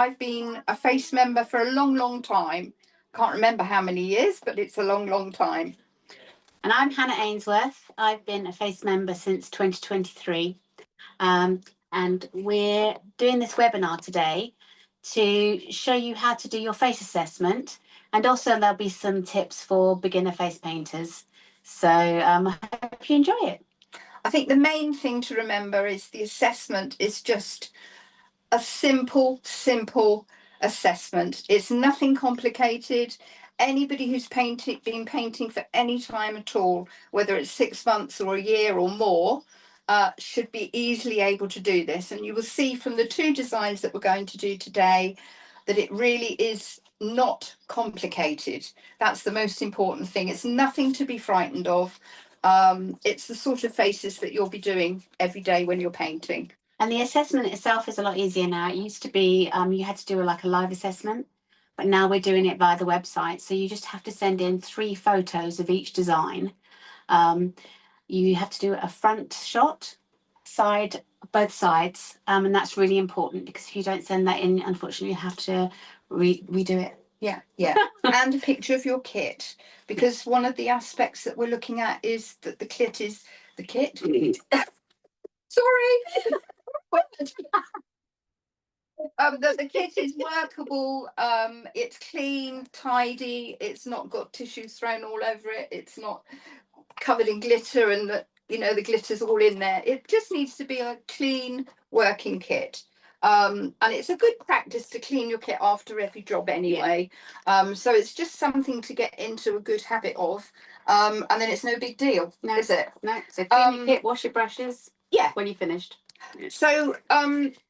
I've been a FACE member for a long, long time. Can't remember how many years, but it's a long, long time. And I'm Hannah Ainsworth. I've been a FACE member since 2023. And we're doing this webinar today to show you how to do your face assessment. And also there'll be some tips for beginner face painters. So I hope you enjoy it. I think the main thing to remember is the assessment is just a simple assessment. It's nothing complicated. Anybody who's been painting for any time at all, whether it's 6 months or a year or more, should be easily able to do this. And you will see from the 2 designs that we're going to do today that it really is not complicated. That's the most important thing. It's nothing to be frightened of. It's the sort of faces that you'll be doing every day when you're painting. And the assessment itself is a lot easier now. It used to be you had to do like a live assessment, but now we're doing it via the website. So you just have to send in 3 photos of each design. You have to do a front shot, side, both sides, and that's really important because if you don't send that in, unfortunately, you have to redo it. Yeah. And a picture of your kit, because one of the aspects that we're looking at is that the kit is the kit. Sorry. That the kit is workable, it's clean, tidy, it's not got tissues thrown all over it, it's not covered in glitter and the glitter's all in there. It just needs to be a clean working kit. And it's a good practice to clean your kit after every job anyway. So it's just something to get into a good habit of. And then it's no big deal, is it? No. So clean your kit, wash your brushes. Yeah. When you're finished. So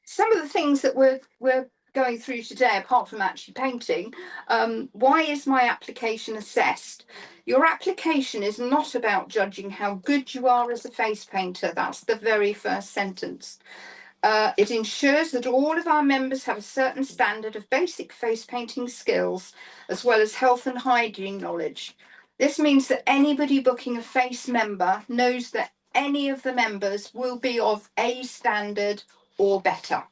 some of the things that we're going through today, apart from actually painting, why is my application assessed? Your application is not about judging how good you are as a face painter. That's the very first sentence. It ensures that all of our members have a certain standard of basic face painting skills, as well as health and hygiene knowledge. This means that anybody booking a FACE member knows that any of the members will be of A standard or better.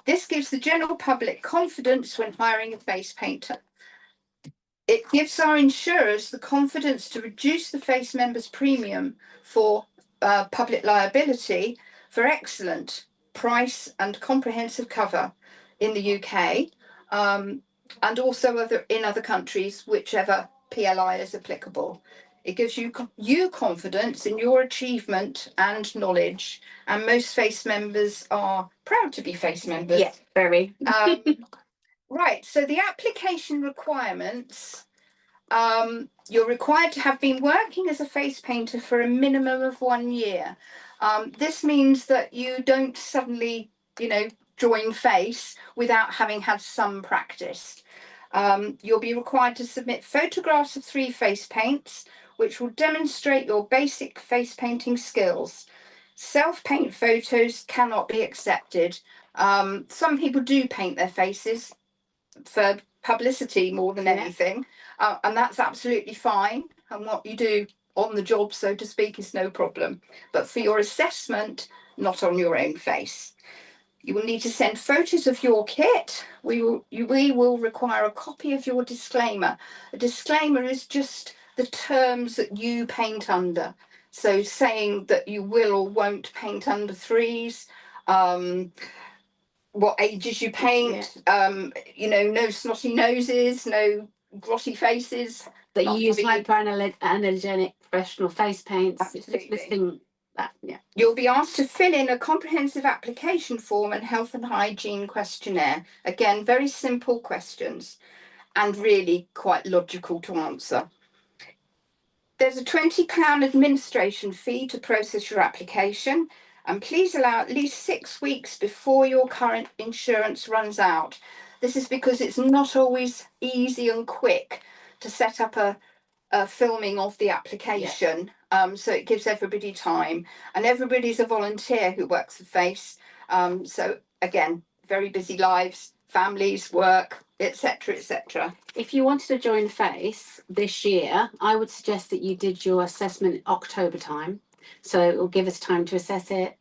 This gives the general public confidence when hiring a face painter. It gives our insurers the confidence to reduce the FACE members' premium for public liability for excellent price and comprehensive cover in the UK, and also in other countries, whichever PLI is applicable. It gives you confidence in your achievement and knowledge, and most FACE members are proud to be FACE members. Yeah, very. Right, so the application requirements, you're required to have been working as a face painter for a minimum of 1 year. This means that you don't suddenly, join FACE without having had some practice. You'll be required to submit photographs of 3 face paints, which will demonstrate your basic face painting skills. Self-paint photos cannot be accepted. Some people do paint their faces for publicity more than anything, and that's absolutely fine, and what you do on the job, so to speak, is no problem. But for your assessment, not on your own face. You will need to send photos of your kit. We will require a copy of your disclaimer. A disclaimer is just the terms that you paint under. So saying that you will or won't paint under 3s, what ages you paint, no snotty noses, no grotty faces. That you use hypoallergenic professional face paints. Absolutely. You'll be asked to fill in a comprehensive application form and health and hygiene questionnaire. Again, very simple questions and really quite logical to answer. There's a £20 administration fee to process your application, and please allow at least 6 weeks before your current insurance runs out. This is because it's not always easy and quick to set up a filming of the application. So it gives everybody time, and everybody's a volunteer who works for FACE. So again, very busy lives, families, work, etc., etc. If you wanted to join FACE this year, I would suggest that you did your assessment October time. So it will give us time to assess it,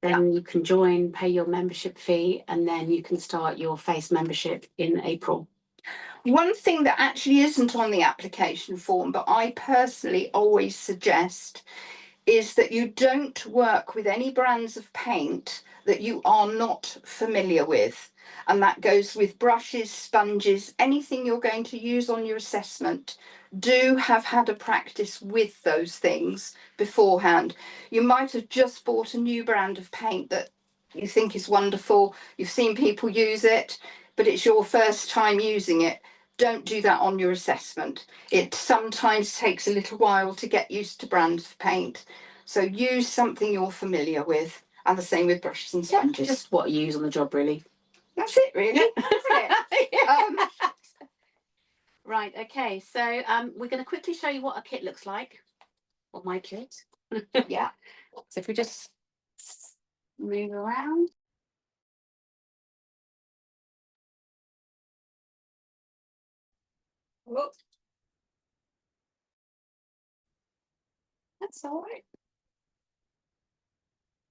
Then you can join, pay your membership fee, and then you can start your face membership in April. One thing that actually isn't on the application form, but I personally always suggest, is that you don't work with any brands of paint that you are not familiar with. And that goes with brushes, sponges, anything you're going to use on your assessment. Do have had a practice with those things beforehand. You might have just bought a new brand of paint that you think is wonderful. You've seen people use it, but it's your first time using it. Don't do that on your assessment. It sometimes takes a little while to get used to brands of paint. So use something you're familiar with, and the same with brushes and sponges. Just what you use on the job, really. That's it, really. Isn't it? Right, okay, so we're going to quickly show you what a kit looks like, or my kit. Yeah. So if we just move around. Whoops. That's all right.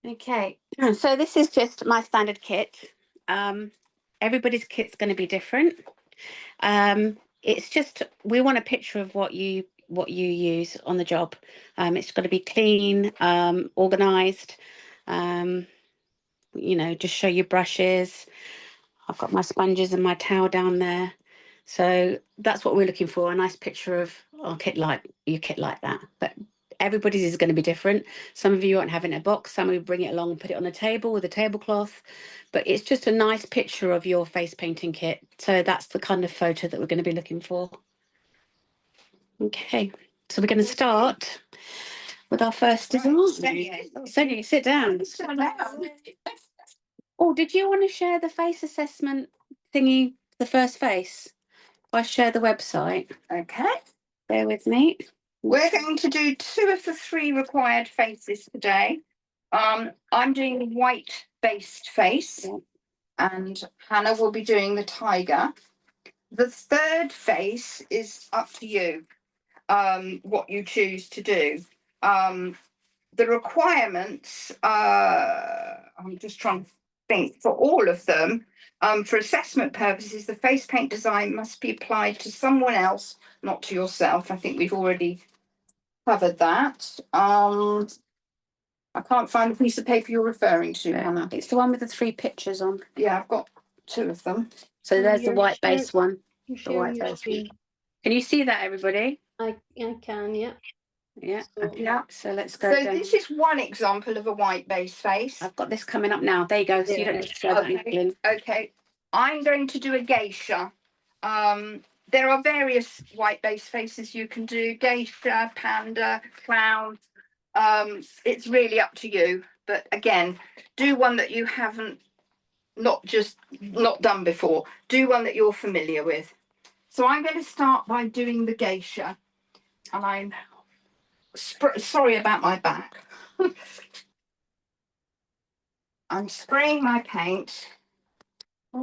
Okay, so this is just my standard kit. Everybody's kit's going to be different. It's just, we want a picture of what you use on the job. It's got to be clean, organized. You know, just show your brushes. I've got my sponges and my towel down there. So that's what we're looking for, a nice picture of our kit, like your kit like that. But everybody's is going to be different. Some of you won't have it in a box, some of you bring it along and put it on a table with a tablecloth. But it's just a nice picture of your face painting kit. So that's the kind of photo that we're going to be looking for. Okay, so we're going to start with our first design. Sonia, sit down. Oh, did you want to share the face assessment thingy, the first face? I share the website. Okay. Bear with me. We're going to do 2 of the 3 required faces today. I'm doing the white based face, and Hannah will be doing the tiger. The third face is up to you, what you choose to do. The requirements, I'm just trying to think, for all of them, for assessment purposes, the face paint design must be applied to someone else, not to yourself. I think we've already covered that. I can't find the piece of paper you're referring to, Hannah. It's the one with the 3 pictures on. Yeah, I've got 2 of them. So there's the white base one. The white base one. Can you see that, everybody? I can, yeah. Yeah. So, Yeah. So let's go So down. this is one example of a white base face. I've got this coming up now. There you go. So you don't need to show that, Nicola. Okay. I'm going to do a geisha. There are various white base faces you can do: geisha, panda, clown. It's really up to you. But again, do one that you haven't not done before. Do one that you're familiar with. So I'm going to start by doing the geisha, and I'm sorry about my back. I'm spraying my paint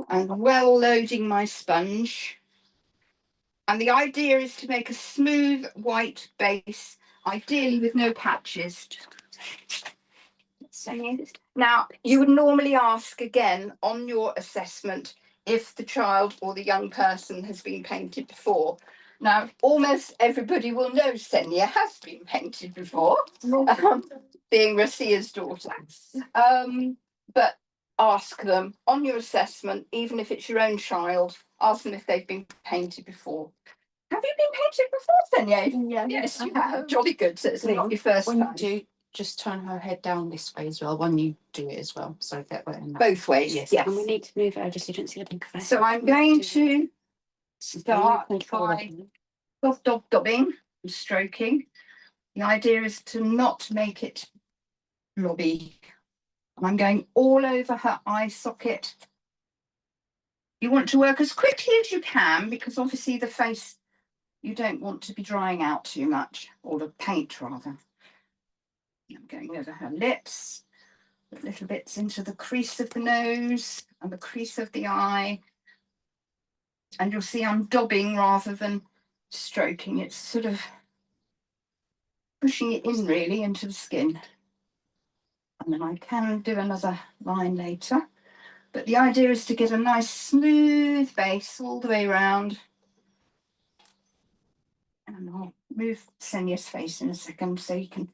and well loading my sponge. And the idea is to make a smooth white base, ideally with no patches. Now, you would normally ask again on your assessment if the child or the young person has been painted before. Now, almost everybody will know Senya has been painted before, being Rasia's daughter. But ask them on your assessment, even if it's your own child, ask them if they've been painted before. Have you been painted before, Senya? Yeah, Yes, you have. Jolly good. So it's not your first when time. you do, just turn her head down this way as well when you do it as well. So that way. Both ways. Yes. Yes. And we need to move it over so you don't see the pink face. So I'm going to start by dobbing and stroking. The idea is to not make it blobby. I'm going all over her eye socket. You want to work as quickly as you can, because obviously the face, you don't want to be drying out too much, or the paint rather. I'm going over her lips, little bits into the crease of the nose and the crease of the eye. And you'll see I'm dobbing rather than stroking. It's sort of pushing it in really into the skin. And then I can do another line later. But the idea is to get a nice smooth base all the way around. And I'll move Senya's face in a second so you can.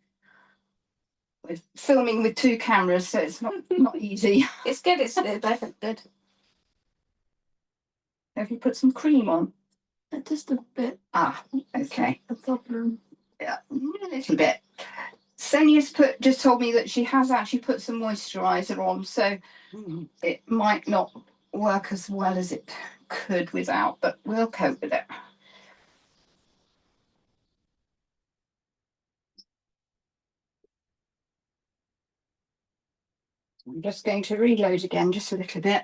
We're filming with two cameras, so it's not easy. It's good. It's perfect. Good. Have you put some cream on? Just a bit. Ah, okay. A problem. Yeah, a little bit. Senya's just told me that she has actually put some moisturiser on, so it might not work as well as it could without, but we'll cope with it. I'm just going to reload again just a little bit.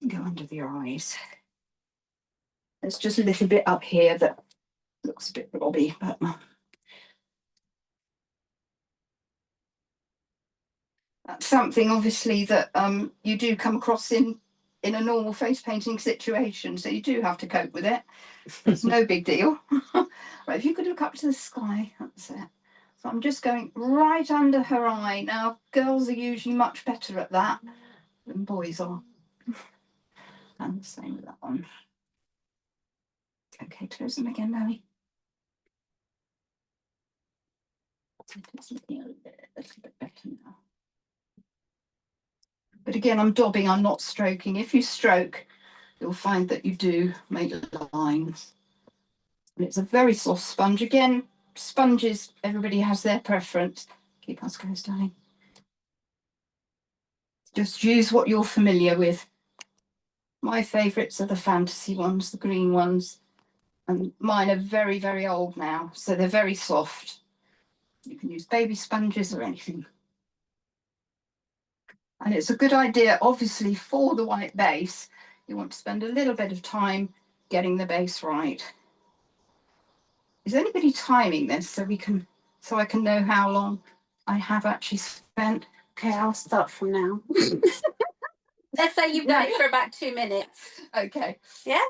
Go under the eyes. There's just a little bit up here that looks a bit blobby, but that's something obviously that you do come across in a normal face painting situation, so you do have to cope with it. It's no big deal. Right, if you could look up to the sky, that's it. So I'm just going right under her eye. Now, girls are usually much better at that than boys are. And the same with that one. Okay, close them again, Mary. It's looking a little bit better now. But again, I'm daubing, I'm not stroking. If you stroke, you'll find that you do make lines. And it's a very soft sponge. Again, sponges, everybody has their preference. Keep us close, darling. Just use what you're familiar with. My favourites are the fantasy ones, the green ones. And mine are very, very old now, so they're very soft. You can use baby sponges or anything. And it's a good idea, obviously, for the white base, you want to spend a little bit of time getting the base right. Is anybody timing this so I can know how long I have actually spent? Okay, I'll start from now. Let's say you've done it for about 2 minutes. Okay. Yeah.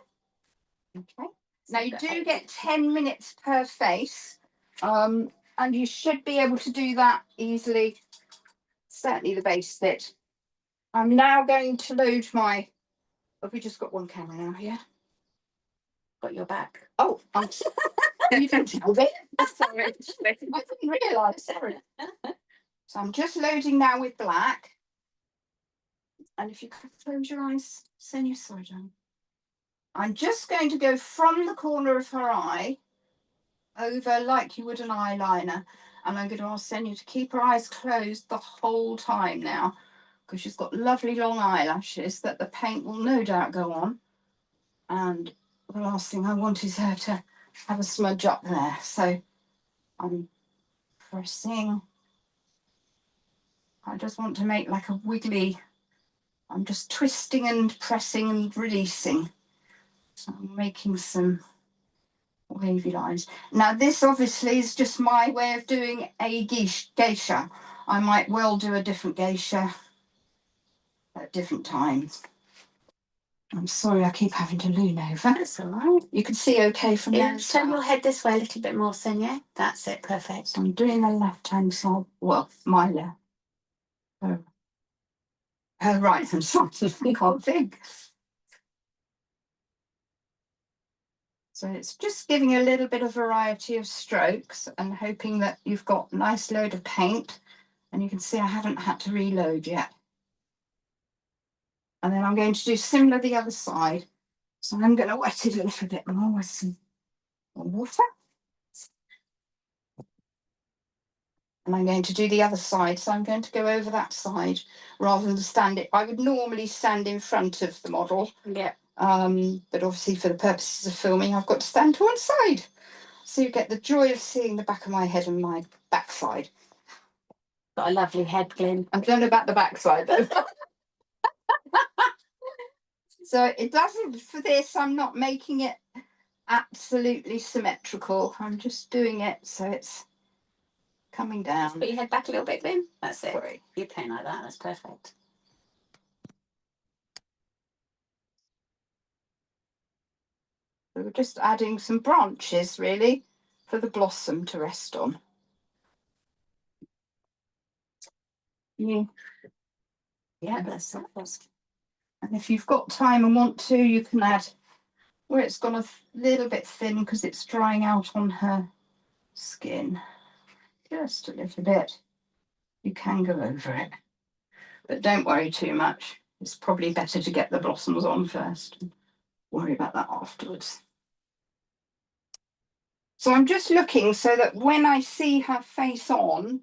Okay. Now you do get 10 minutes per face, and you should be able to do that easily. Certainly the base bit. I'm now going to load my. Have we just got one camera now here? Got your back. Oh, you don't tell me. Sorry. I didn't realise. Sorry. So I'm just loading now with black. And if you could close your eyes, send your sorry, John. I'm just going to go from the corner of her eye over like you would an eyeliner. And I'm going to ask Senya to keep her eyes closed the whole time now, because she's got lovely long eyelashes that the paint will no doubt go on. And the last thing I want is her to have a smudge up there. So I'm pressing. I just want to make like a wiggly. I'm just twisting and pressing and releasing. So I'm making some wavy lines. Now this obviously is just my way of doing a geisha. I might well do a different geisha at different times. I'm sorry I keep having to lean over. That's all right. You can see okay from there. Turn your head this way a little bit more, Senya. That's it. Perfect. So I'm doing the left hand side. Well, my left. Her right hand side. I can't think. So it's just giving a little bit of variety of strokes and hoping that you've got a nice load of paint. And you can see I haven't had to reload yet. And then I'm going to do similar the other side. So I'm going to wet it a little bit more with some water. And I'm going to do the other side. So I'm going to go over that side rather than stand it. I would normally stand in front of the model. Yeah. But obviously for the purposes of filming, I've got to stand to one side. So you get the joy of seeing the back of my head and my backside. Got a lovely head, Glyn. I don't know about the backside though. So it doesn't, for this, I'm not making it absolutely symmetrical. I'm just doing it so it's coming down. Put your head back a little bit, Glyn. That's it. Sorry. You paint like that. That's perfect. So we're just adding some branches really for the blossom to rest on. Yeah. Yeah, that's And if you've got time and want to, you can add where it's gone a little bit thin because it's drying out on her skin. Just a little bit. You can go over it, but don't worry too much. It's probably better to get the blossoms on first and worry about that afterwards. So I'm just looking so that when I see her face on,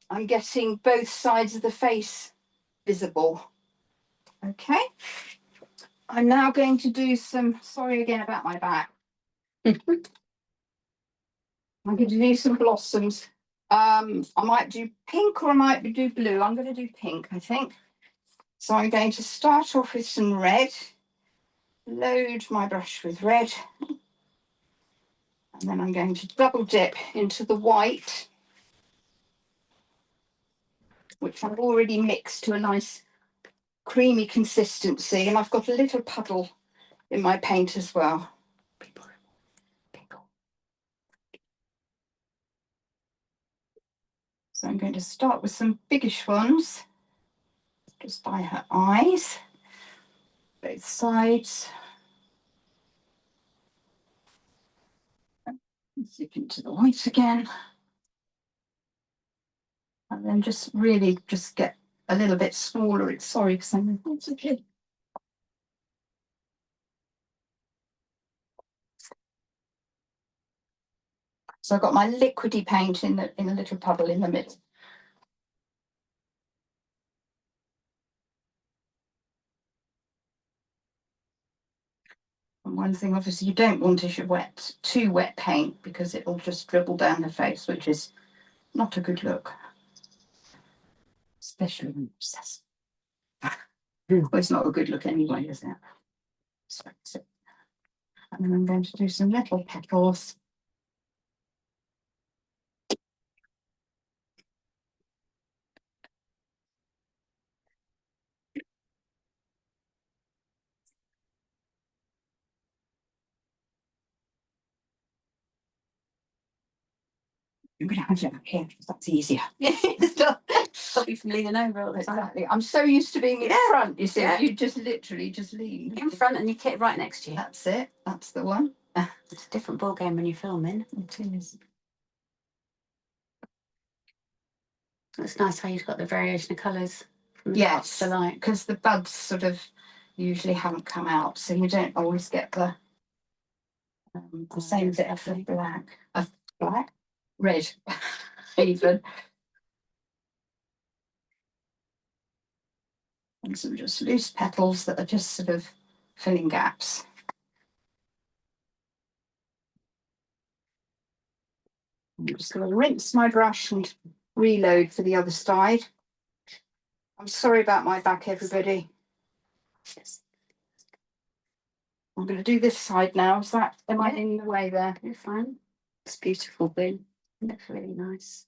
I'm getting both sides of the face visible. Okay. I'm now going to do some, sorry again about my back. I'm going to do some blossoms. I might do pink or I might do blue. I'm going to do pink, I think. So I'm going to start off with some red, load my brush with red, and then I'm going to double dip into the white, which I've already mixed to a nice creamy consistency, and I've got a little puddle in my paint as well. So I'm going to start with some biggish ones, just by her eyes, both sides. Zip into the white again. And then just really just get a little bit smaller. It's sorry, because I'm okay. So I've got my liquidy paint in a little puddle in the middle. And one thing obviously you don't want is your too wet paint, because it will just dribble down the face, which is not a good look. Especially when it's obsessed. Well, it's not a good look anyway, is it? So, and then I'm going to do some little petals. I'm going to have it up here, because that's easier. Stop you from leaning over all the time. Exactly. I'm so used to being in front, you see, Yeah. you just literally just lean. In front and your kit right next to you. That's it. That's the one. It's a different ball game when you're filming. It is. It's nice how you've got the variation of colours from the Yes, dark to light. because the buds sort of usually haven't come out, so you don't always get the same yes, depth lovely. of black, red, even. And some just loose petals that are just sort of filling gaps. I'm just going to rinse my brush and reload for the other side. I'm sorry about my back, everybody. I'm going to do this side now. Am I in the way there? You're fine. It's beautiful, Boone. Looks really nice.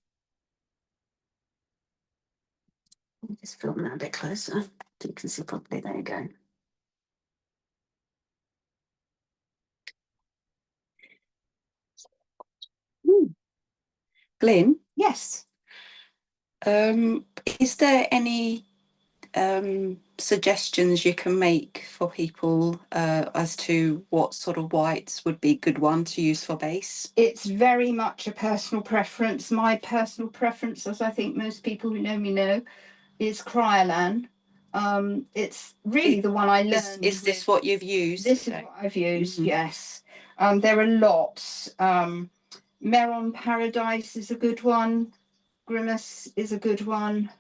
Let me just film that a bit closer so you can see properly. There you go. Glyn, Yes. is there any suggestions you can make for people as to what sort of whites would be a good one to use for base? It's very much a personal preference. My personal preference, as I think most people who know me know, is Kryolan. It's really the one I learned. Is this what you've used? This is what I've used, Mhm. yes. There are lots. Meron Paradise is a good one. Grimace is a good one.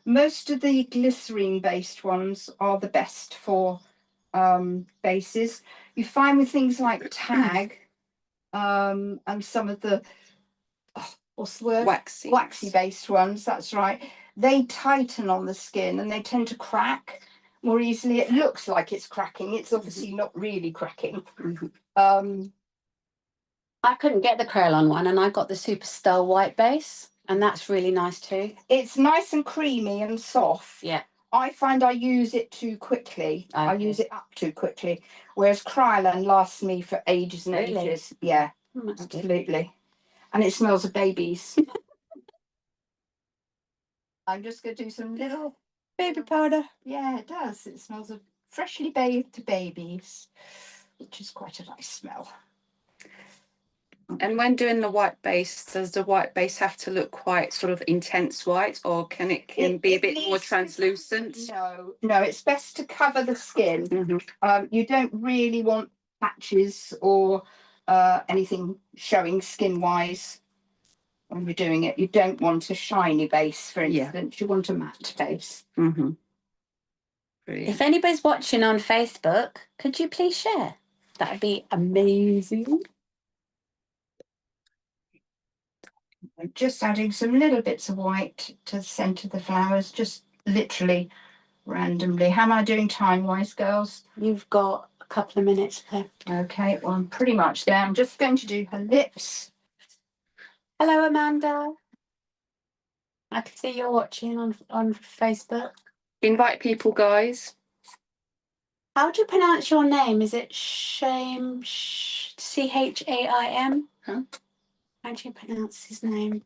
Most of the glycerine based ones are the best for bases. You find with things like Tag and some of the what's the word? Waxy based ones, that's right. They tighten on the skin and they tend to crack more easily. It looks like it's cracking. It's obviously not really cracking. I couldn't get the Kryolan one and I got the Superstar white base and that's really nice too. It's nice and creamy and soft. Yeah. I find I use it too quickly. I Okay. use it up too quickly. Whereas Kryolan lasts me for ages and Really? ages. Yeah, That's good. absolutely. And it smells of babies. I'm just going to do some little, Baby powder. yeah, it does. It smells of freshly bathed babies, which is quite a nice smell. And when doing the white base, does the white base have to look quite sort of intense white, or can it be a bit more needs to- translucent? No, it's best to cover the skin. Mhm. You don't really want patches or anything showing skin wise when you're doing it. You don't want a shiny base, for Yeah. instance. You want a matte base. Mhm. Brilliant. If anybody's watching on Facebook, could you please share? That'd be amazing. I'm just adding some little bits of white to the centre of the flowers, just literally randomly. How am I doing time wise, girls? You've got a couple of minutes left. Okay, well, I'm pretty much there. I'm just going to do her lips. Hello, Amanda. I can see you're watching on Facebook. Invite people, guys. How do you pronounce your name? Is it Shame? Chaim? Huh? How do you pronounce his name?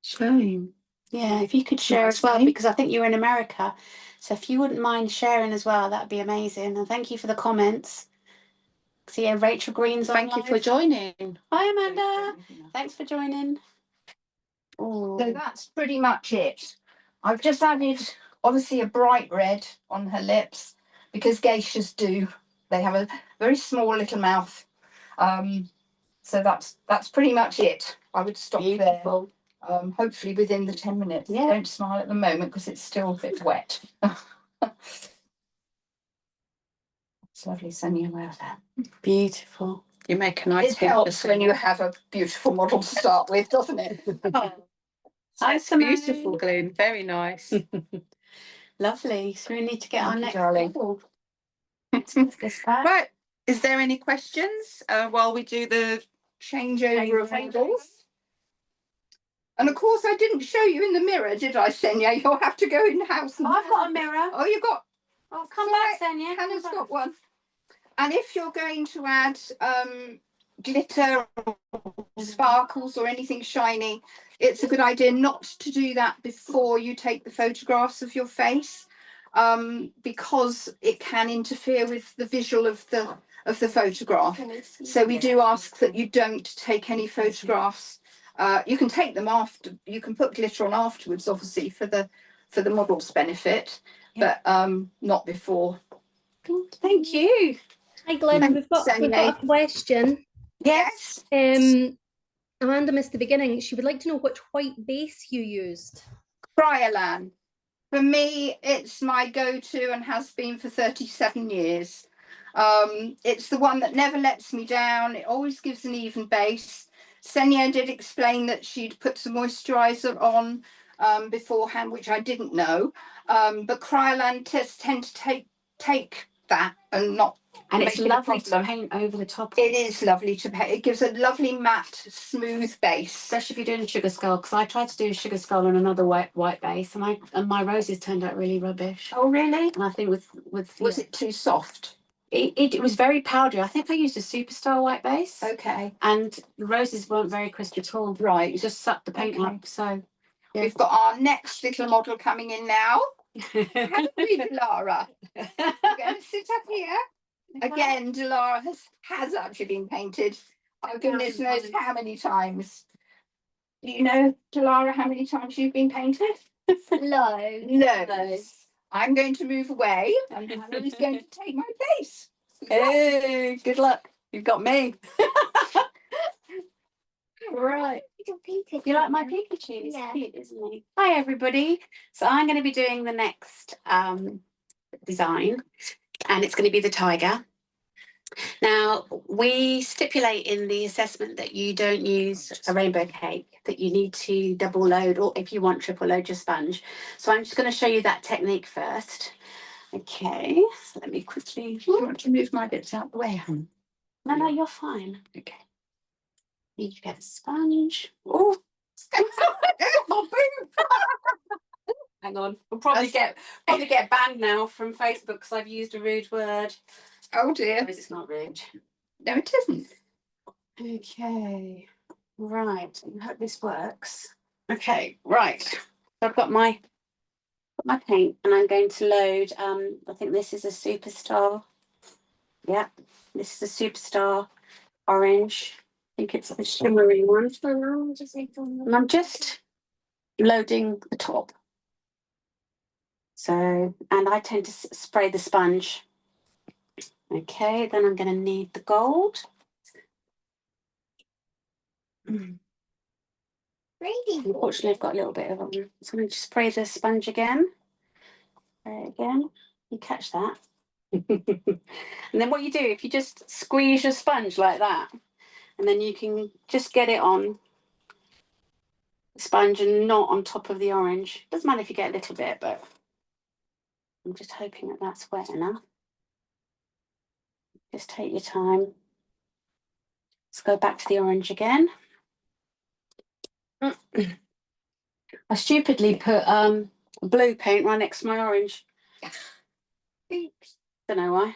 Shame. Yeah, if you could share Nice as well, name. because I think you're in America. So if you wouldn't mind sharing as well, that'd be amazing. And thank you for the comments. So yeah, Rachel Green's on Thank you for live. joining. Hi, Amanda. Thanks for joining. So Oh, that's pretty much it. I've just added obviously a bright red on her lips because geishas do. They have a very small little mouth. So that's pretty much it. I would stop beautiful. there. Hopefully within the 10 minutes. Yeah. Don't smile at the moment because it's still a bit wet. It's lovely, Sonia. Well done. Beautiful. You make a nice It helps when you have a beautiful model to start with, doesn't it? Oh, That's that's beautiful, Glenn. Very nice. Lovely. So we need to get our Thank you, next darling. model. This back. Right. Is there any questions while we do the Changeover of models. And of course, I didn't show you in the mirror, did I, Senya? You'll have to go in the house. And I've got a mirror. Oh, you got. Oh, come Sorry, back, Senya. Hannah's got one. And if you're going to add glitter, sparkles, or anything shiny, it's a good idea not to do that before you take the photographs of your face, because it can interfere with the visual of the photograph. So we do ask that you don't take any photographs. You can take them after. You can put glitter on afterwards, obviously, for the model's benefit, but not before. Thank you. Hi Glenn, Thanks, we've got a question. Yes. Amanda missed the beginning. She would like to know which white base you used. Kryolan. For me, it's my go-to and has been for 37 years. It's the one that never lets me down. It always gives an even base. Senya did explain that she'd put some moisturizer on beforehand, which I didn't know. But Kryolan tend to take that and not. And it's make it a lovely to problem. paint over the top. It is lovely to paint. It gives a lovely matte, smooth base. Especially if you're doing a sugar skull, because I tried to do a sugar skull on another white base, and my roses turned out really rubbish. Oh, really? And I think with Was it too soft? it was very powdery. I think I used a Superstar white base, Okay. and the roses weren't very crisp at all. Right. It just sucked the paint Okay. up. So yeah. We've got our next little model coming in now. Haven't we, Delara? We're going to sit up here. Again, Delara has actually been painted. Oh, goodness knows how many times. Do you know, Delara, how many times you've been painted? No. Loads. I'm going to move away and Hannah is going to take my place. Hey, good luck. You've got me. Right. You like my Pikachu? It's Yeah. cute, isn't he? Hi, everybody. So I'm going to be doing the next design, and it's going to be the tiger. Now, we stipulate in the assessment that you don't use a rainbow cake, that you need to double load, or if you want triple load your sponge. So I'm just going to show you that technique first. Okay, so let me quickly. Do you want to move my bits out the way, Hannah? No, you're fine. Okay. Need to get a sponge. Oh, my boob. Hang on, we'll probably get banned now from Facebook because I've used a rude word. Oh dear. Because it's not rude. No, it isn't. Okay, right. I hope this works. Okay, right. So I've got my paint and I'm going to load, I think this is a Superstar. Yeah, this is a Superstar orange. I think it's the shimmery one. And I'm just loading the top. So, and I tend to spray the sponge. Okay, then I'm going to need the gold. Unfortunately, I've got a little bit of so I'm going to spray the sponge again. Spray it again. You catch that. And then what you do, if you just squeeze your sponge like that, and then you can just get it on the sponge and not on top of the orange. Doesn't matter if you get a little bit, but I'm just hoping that that's wet enough. Just take your time. Let's go back to the orange again. I stupidly put blue paint right next to my orange. Oops. Don't know why.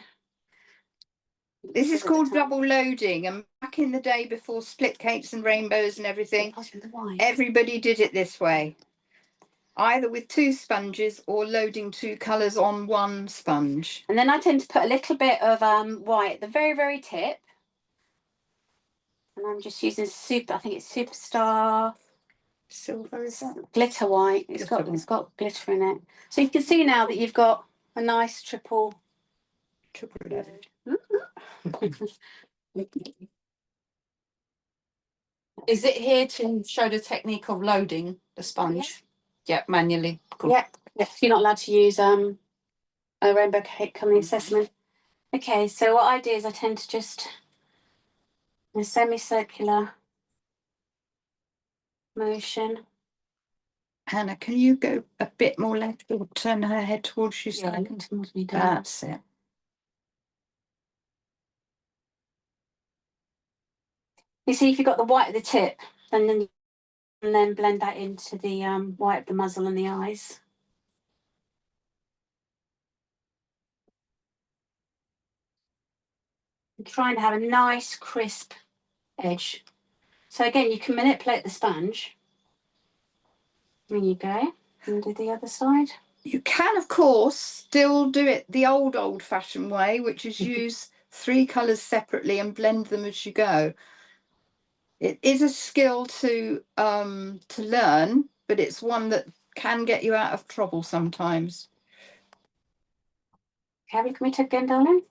This is called double loading, and back in the day before split cakes and rainbows and everything, everybody did it this way, either with two sponges or loading two colours on one sponge. And then I tend to put a little bit of white at the very, very tip. And I'm just using I think it's Superstar Silver, is that? glitter white. It's got glitter in it. So you can see now that you've got a nice triple load. Is it here to show the technique of loading the sponge? Yeah, manually. Cool. Yeah, yes, you're not allowed to use a rainbow cake on the assessment. Okay, so what I do is I tend to just in a semicircular motion. Hannah, can you go a bit more left or turn her head towards you? Yeah, towards me, That's it. You see, if you've got the white at the tip, and then blend that into the white of the muzzle and the eyes. And trying to have a nice crisp edge. So again, you can manipulate the sponge. There you go. And do the other side. You can, of course, still do it the old-fashioned way, which is use three colours separately and blend them as you go. It is a skill to learn, but it's one that can get you out of trouble sometimes. Can we take again, darling?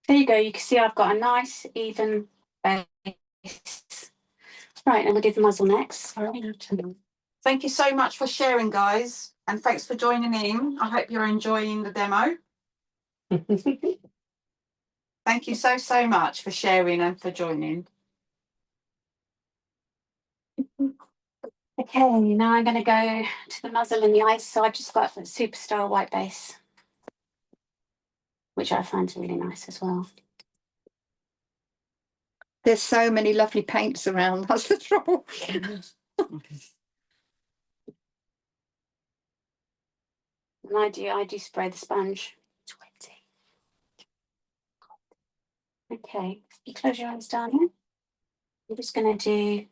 There you go. You can see I've got a nice even base. Right, and we'll do the muzzle next. Thank you so much for sharing, guys, and thanks for joining in. I hope you're enjoying the demo. Thank you so much for sharing and for joining. Okay, now I'm going to go to the muzzle and the eyes. So I've just got a Superstar white base, which I find really nice as well. There's so many lovely paints around, that's the trouble. And I do spray the sponge. It's wetty. Okay, you close your eyes, darling. I'm just going to do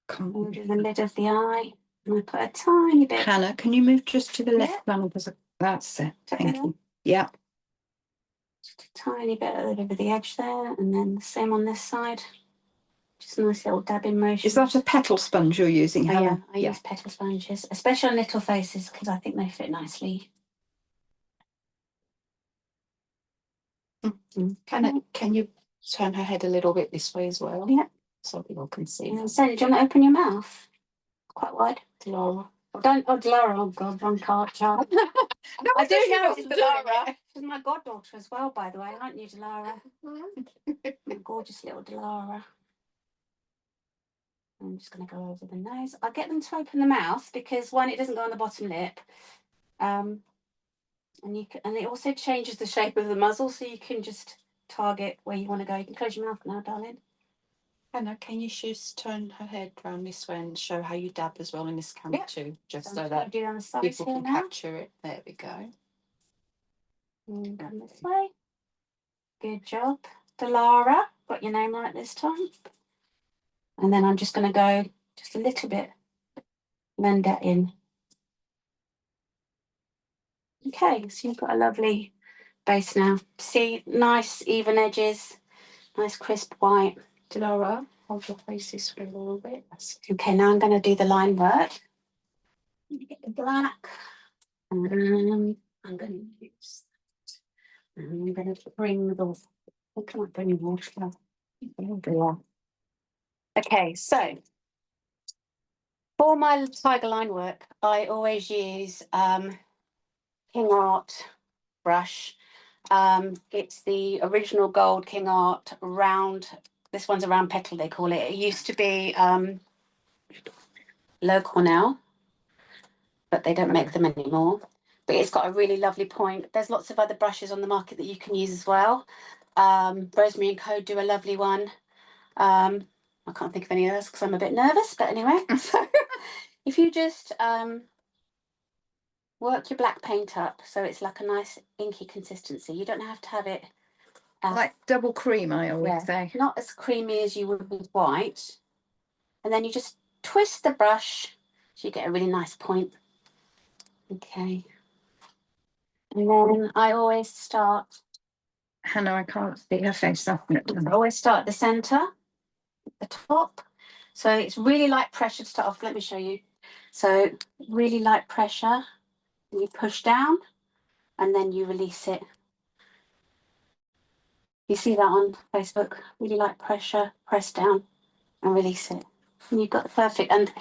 the lid of the eye. And I put a tiny bit. Hannah, can you move just to the left? That's it. Thank you. Yeah. Just a tiny bit over the edge there, and then the same on this side. Just a nice little dabbing motion. Is that a petal sponge you're using, Hannah? I use petal sponges, especially on little faces, because I think they fit nicely. Can you turn her head a little bit this way as well? Yeah. So people can see. And Sandy, do you want to open your mouth? Quite wide. Dilara. Dilara, oh God, wrong card, child. I do know it's Dilara. She's my goddaughter as well, by the way, aren't you, Dilara? My gorgeous little Dilara. I'm just going to go over the nose. I'll get them to open the mouth because one, it doesn't go on the bottom lip. And it also changes the shape of the muzzle, so you can just target where you want to go. You can close your mouth now, darling. Hannah, can you just turn her head round this way and show how you dab as well in this camera too, just so that do it on the sides people here can now. capture it. There we go. And come this way. Good job, Dilara. Got your name right this time. And then I'm just going to go just a little bit, blend that in. Okay, so you've got a lovely base now. See, nice even edges, nice crisp white. Dilara, hold your face this way a little bit. Okay, now I'm going to do the line work. Let me get the black. And I'm going to use that. And I'm going to bring the, I can't bring the water. Okay, so for my tiger line work, I always use King Art brush. It's the original gold King Art round. This one's a round petal, they call it. It used to be Low Cornell, but they don't make them anymore. But it's got a really lovely point. There's lots of other brushes on the market that you can use as well. Rosemary & Co do a lovely one. I can't think of any others because I'm a bit nervous, but anyway. So if you just work your black paint up so it's like a nice inky consistency. You don't have to have it Like double cream, I always say. not as creamy as you would with white. And then you just twist the brush so you get a really nice point. Okay. And then I always start. Hannah, I can't see her face up. I always start at the centre, the top. So it's really light pressure to start off. Let me show you. So really light pressure. You push down and then you release it. You see that on Facebook? Really light pressure, press down and release it. And you've got the perfect, and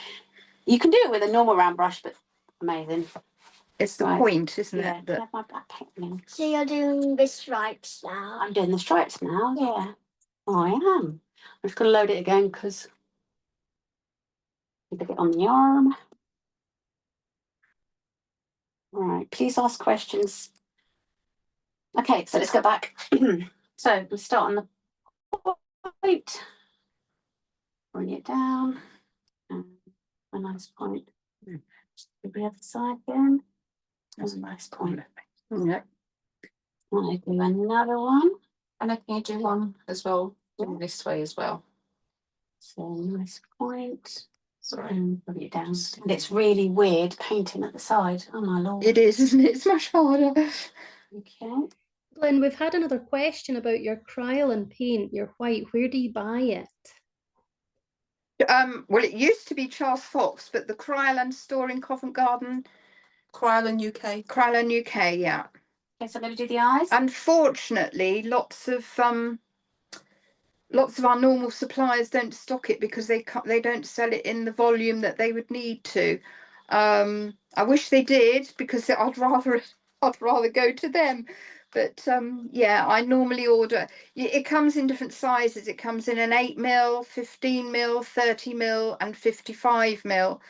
you can do it with a normal round brush, but amazing. It's the Right. point, isn't Yeah, it? can I That have my black paint now? So you're doing the stripes now? I'm doing the stripes now, yeah. I am. I'm just going to load it again because I need to get on the arm. All right, please ask questions. Okay, so let's go back. So we start on the point, bring it down, and a nice point. The other side again. That's a nice point. yeah. I do another one. And I can do one as well, do this way as well. So nice point. Sorry. And bring it down. And it's really weird painting at the side. Oh my lord. It is, isn't it? It's much harder. Okay. Glenn, we've had another question about your Krylon paint, your white. Where do you buy it? Well, it used to be Charles Fox, but the Krylon store in Covent Garden, Krylon UK. Krylon UK, yeah. Okay, so I'm going to do the eyes. Unfortunately, lots of our normal suppliers don't stock it because they don't sell it in the volume that they would need to. I wish they did because I'd rather go to them. But yeah, I normally order. It comes in different sizes. It comes in an 8mm, 15mm, 30mm, and 55mm.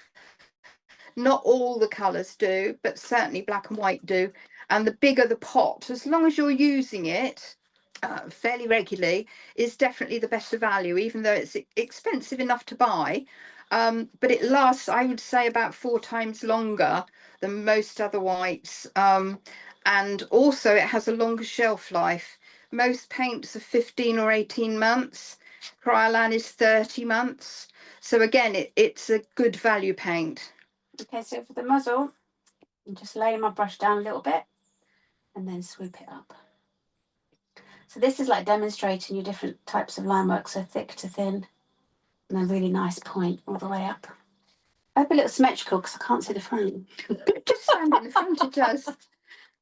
Not all the colours do, but certainly black and white do. And the bigger the pot, as long as you're using it fairly regularly, is definitely the better value, even though it's expensive enough to buy. But it lasts, I would say, about 4 times longer than most other whites. And also it has a longer shelf life. Most paints are 15 or 18 months. Krylon is 30 months. So again, it's a good value paint. Okay, so for the muzzle, I'm just laying my brush down a little bit and then swoop it up. So this is like demonstrating your different types of line work, so thick to thin, and a really nice point all the way up. I hope a little symmetrical because I can't see the front. Just stand in the front, it does.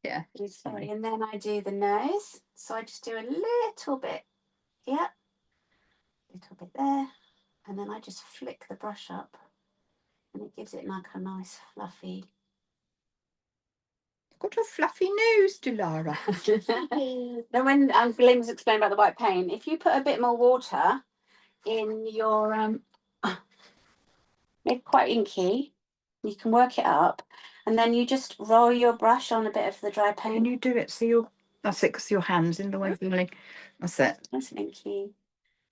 Yeah. Sorry, and then I do the nose. So I just do a little bit here, a little bit there, and then I just flick the brush up, and it gives it like a nice fluffy. Got a fluffy nose, Dilara. Then when Glenn was explaining about the white paint, if you put a bit more water in your make it quite inky, you can work it up, and then you just roll your brush on a bit of the dry Can paint. you do it so you're, that's it, because your hand's in the way, Lily. That's it. Nice and inky.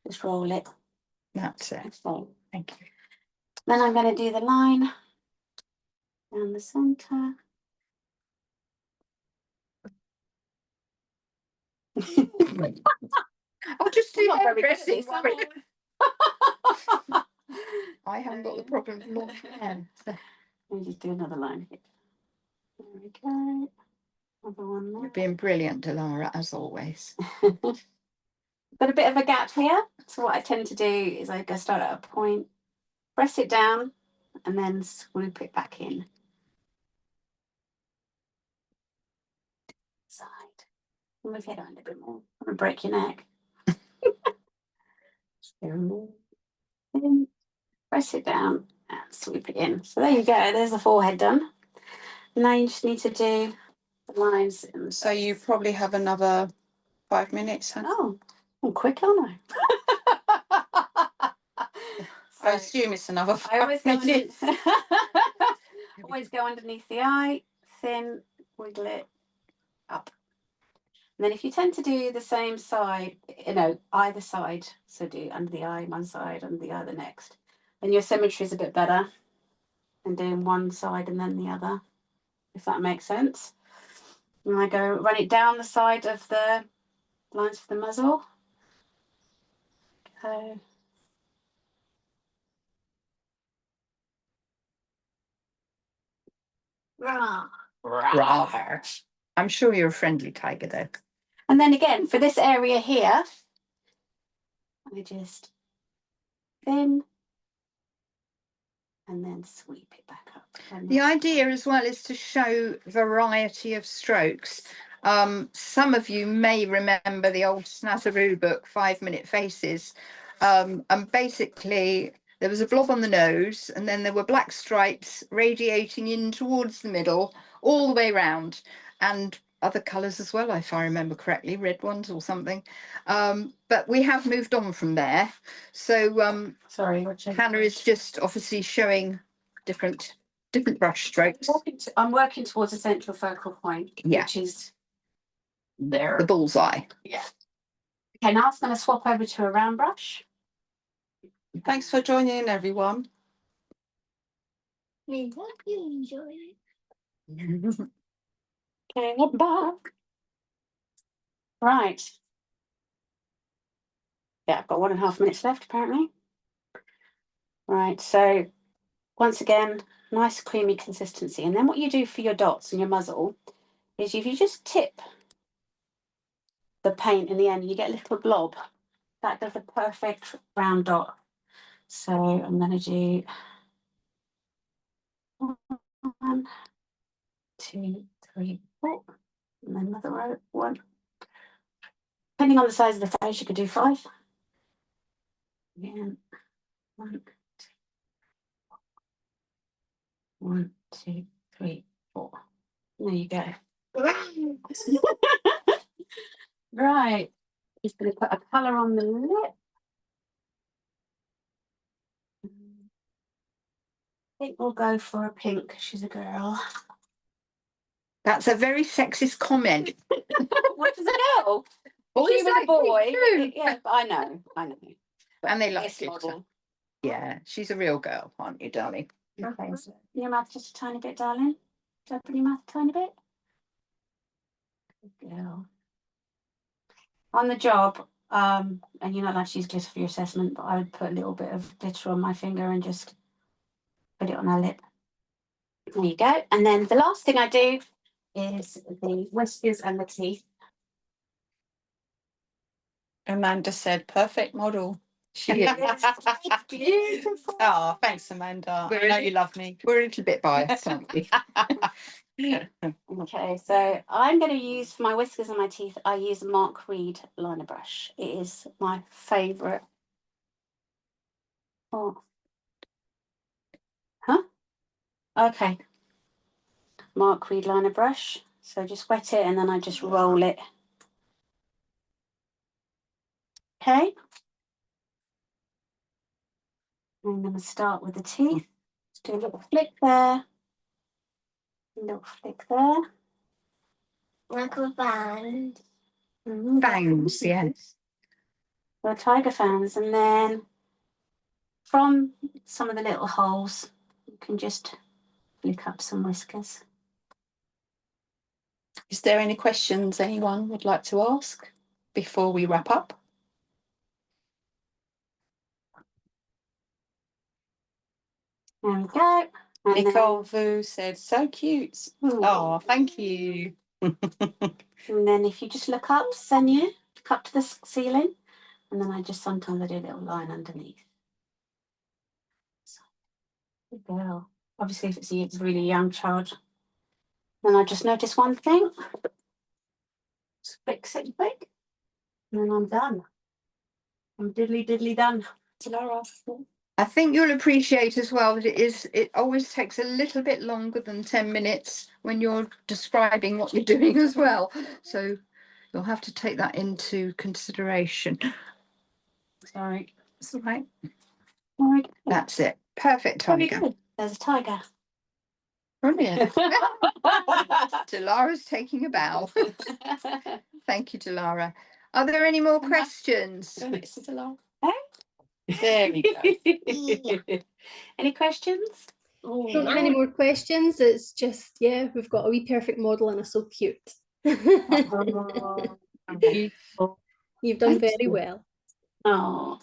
Just roll it. That's it. Okay. Thank you. Then I'm going to do the line down the centre. I'll just do I'm not very good at hairdressing. this, am I? I haven't got the problem of long hair. Let me just do another line here. There we go. Another one You're there. being brilliant, Delara, as always. Got a bit of a gap here. So what I tend to do is I go start at a point, press it down, and then swoop it back in. Side. Move your head around a bit more. I'm gonna break your neck. So, in, press it down and swoop it in. So there you go. There's the forehead done. Now you just need to do the lines. In the So you face. probably have another 5 minutes. Huh? Oh, I'm quick, aren't I? I assume it's another I always 5 go minutes. always go underneath the eye, thin, wiggle it up. And then if you tend to do the same side, either side, so do under the eye one side, under the eye the next, then your symmetry is a bit better than doing one side and then the other, if that makes sense. And I go run it down the side of the lines for the muzzle. Okay. Rah. Rawr. I'm sure you're a friendly tiger, though. And then again, for this area here, I just thin and then sweep it back up. And The that's- idea as well is to show variety of strokes. Some of you may remember the old Snazaroo book, 5-Minute Faces. And basically there was a blob on the nose and then there were black stripes radiating in towards the middle all the way round, and other colours as well, if I remember correctly, red ones or something. But we have moved on from there. So Sorry, Hannah is just obviously showing different brush strokes. I'm working towards a central focal point, Yeah. which is there. The bullseye. Yeah. Okay, now I'm going to swap over to a round brush. Thanks for joining in, everyone. Me, hope you enjoy it. Okay, I'm back. Right. Yeah, I've got 1.5 minutes left apparently. Right, so once again, nice creamy consistency. And then what you do for your dots and your muzzle is if you just tip the paint in the end, you get a little blob. That does a perfect round dot. So I'm going to do 1, 2, 3, 4, and then another row, 1. Depending on the size of the face, you could do 5. Again, 1, 1, 2, 3, 4. There you go. Right. Just going to put a colour on the lip. I think we'll go for a pink. She's a girl. That's a very sexist comment. What does it know? Boys She was like a boy. pink too. Yeah, I know. And they This like it. model. Yeah, she's a real girl, aren't you, darling? Okay, so your mouth just a tiny bit, darling. Open your mouth a tiny bit. Good girl. On the job, and you're not allowed to use glitter for your assessment, but I would put a little bit of glitter on my finger and just put it on her lip. There you go. And then the last thing I do is the whiskers and the teeth. Amanda said, perfect model. She is. Beautiful. Oh, thanks, Amanda. We're I know in- you love me. We're a little bit biased, aren't we? Okay, so I'm going to use for my whiskers and my teeth, I use Mark Reed liner brush. It is my favourite. Oh. Huh? Okay. Mark Reed liner brush. So just wet it and then I just roll it. Okay. I'm going to start with the teeth. Just do a little flick there. A little flick there. Like a band. Fangs, yes. The tiger fangs, and then from some of the little holes, you can just flick up some whiskers. Is there any questions anyone would like to ask before we wrap up? There we go. And then- Nicole Vu said, so cute. Hmm. Oh, thank you. And then if you just look up, Sonia, look up to the ceiling, and then I just sometimes I do a little line underneath. Good girl. Obviously, if it's a really young child, then I just notice one thing. Just fix it quick, and then I'm done. I'm diddly done. Lara. I think you'll appreciate as well that it always takes a little bit longer than 10 minutes when you're describing what you're doing as well. So you'll have to take that into consideration. Sorry. It's all right. Very good. That's it. Perfect, Very Tiger. good. There's a tiger. Brilliant. Delara's taking a bow. Thank you, Delara. Are there any more questions? There we go. Any questions? Don't have any more questions. It's just, yeah, we've got a wee perfect model and are so cute. Oh, beautiful. You've done Thank very you. well. Oh.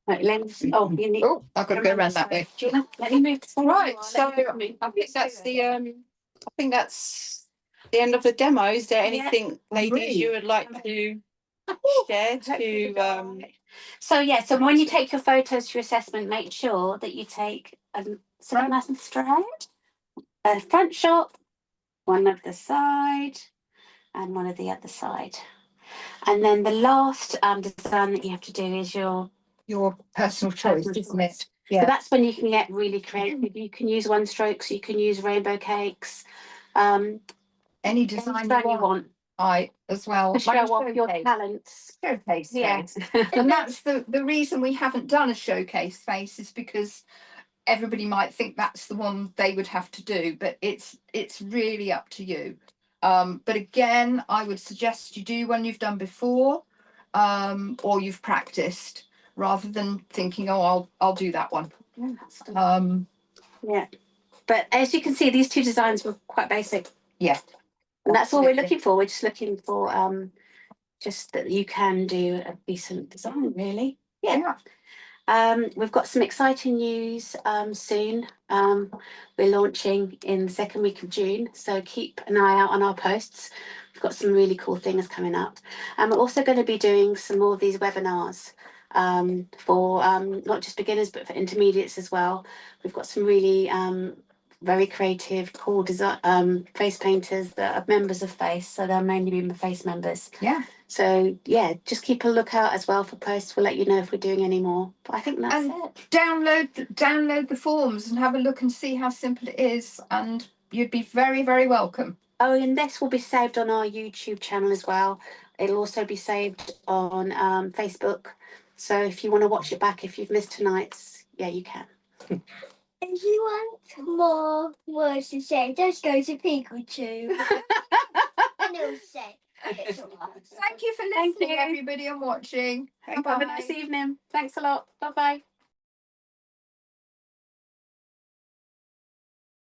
Right, let's. Oh, you need. Oh, I've got to go around that way. Do you want- Let me move to the Right, so I think that's the end of the demo. Is there Yeah. anything, ladies, you would like to share to So yeah, so when you take your photos for your assessment, make sure that you take sit up nice and straight. A front shot, one of the side, and one of the other side. And then the last design that you have to do is your Personal choice, personal isn't it? choice. Yeah. So that's when you can get really creative. You can use one strokes, you can use rainbow cakes, Any any design design you you want. want I as well. to show Like a off your showcase. talents. Showcase Yeah. face. And that's the reason we haven't done a showcase face is because everybody might think that's the one they would have to do, but it's really up to you. But again, I would suggest you do one you've done before, or you've practiced, rather than thinking, oh, I'll do that one. Yeah. But as you can see, these two designs were quite basic. Yeah. And that's all we're Absolutely. looking for. We're just looking for just that you can do a decent design, really. Yeah. We've got some exciting news soon. We're launching in the second week of June, so keep an eye out on our posts. We've got some really cool things coming up. And we're also going to be doing some more of these webinars for not just beginners, but for intermediates as well. We've got some really very creative, cool design face painters that are members of Face, so they'll mainly be my Face members. Yeah. So yeah, just keep a lookout as well for posts. We'll let you know if we're doing any more. But I think that's And it. download the forms and have a look and see how simple it is, and you'd be very, very welcome. Oh, and this will be saved on our YouTube channel as well. It'll also be saved on Facebook. So if you want to watch it back, if you've missed tonight's, yeah, you can. If you want more words to say, just go to Pikachu. And it'll say. It's all right. Thank you for Thank listening, you. everybody, and watching. Have a nice evening. Thanks a lot. Bye bye.